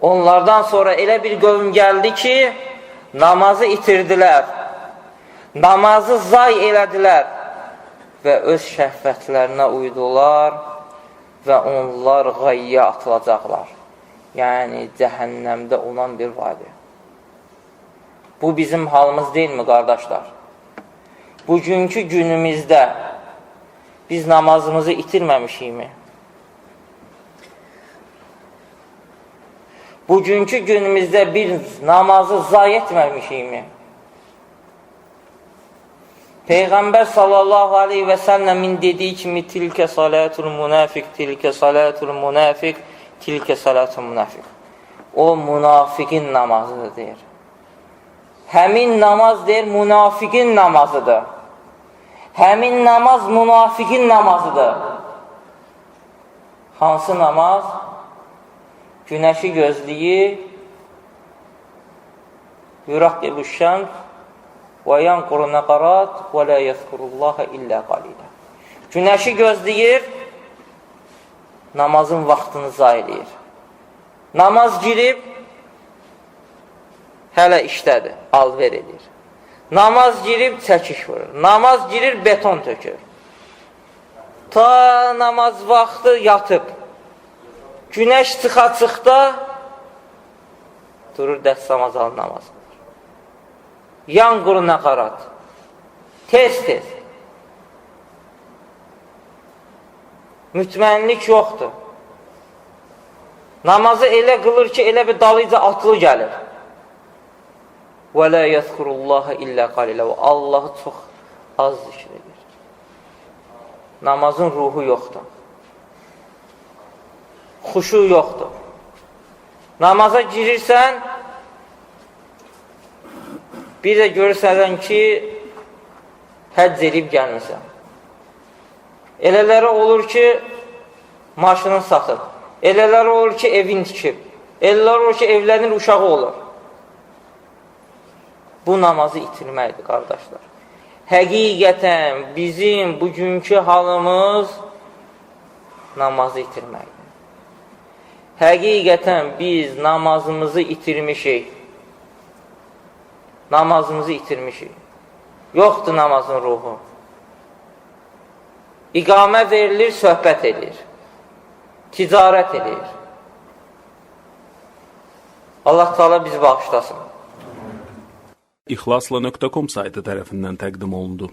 Onlardan sonra elə bir qövm gəldi ki, namazı itirdilər, namazı zay elədilər və öz şəhvətlərinə uydular və onlar qayya atılacaqlar. Yəni, cəhənnəmdə olan bir vadi. Bu bizim halımız deyilmi, qardaşlar? Bugünkü günümüzdə biz namazımızı itirməmişikmi? Bugünkü günümüzdə bir namazı zay etməmişikmi? Peyğəmbər sallallahu aleyhi və səlləmin dediyi kimi tilkə salatul münafiq, tilkə salatul münafiq, tilkə salatul münafiq. O, münafiqin namazıdır, deyir. Həmin namaz deyir, münafiqin namazıdır. Həmin namaz münafiqin namazıdır. Hansı namaz? Günəşi gözləyir, yuraqqibu şəms və yanquru nəqarat və la yəzkurullaha illə qalilə. Günəşi gözləyir, namazın vaxtını zayiləyir. Namaz girib, hələ işdədir, alver edir. Namaz girib, çəkiş vurur. Namaz girir, beton tökür. Ta namaz vaxtı yatıb. Günəş çıxa-çıxda durur, dəstəmaz alır namaz. Yanquru nəqarat. Tez-tez. Mütmənlik yoxdur. Namazı elə qılır ki, elə bir dalıca atlı gəlir. Və la yəzkurullaha illə qalilə. Allahı çox az zikr edir. Namazın ruhu yoxdur. Xuşu yoxdur. Namaza girirsən, bir də görürsən ki, həcc edib gəlmirsən. Elələri olur ki, maşını satıb. Elələri olur ki, evin tikib. Elələri olur ki, evlərin uşağı olur. Bu namazı itirməkdir, qardaşlar. Həqiqətən bizim bugünkü halımız namazı itirməkdir. Həqiqətən biz namazımızı itirmişik. Namazımızı itirmişik. Yoxdur namazın ruhu. İqamə verilir, söhbət edir. Ticarət edir. Allah Teala bizi bağışlasın. İhlasla.com saytı tərəfindən təqdim olundu.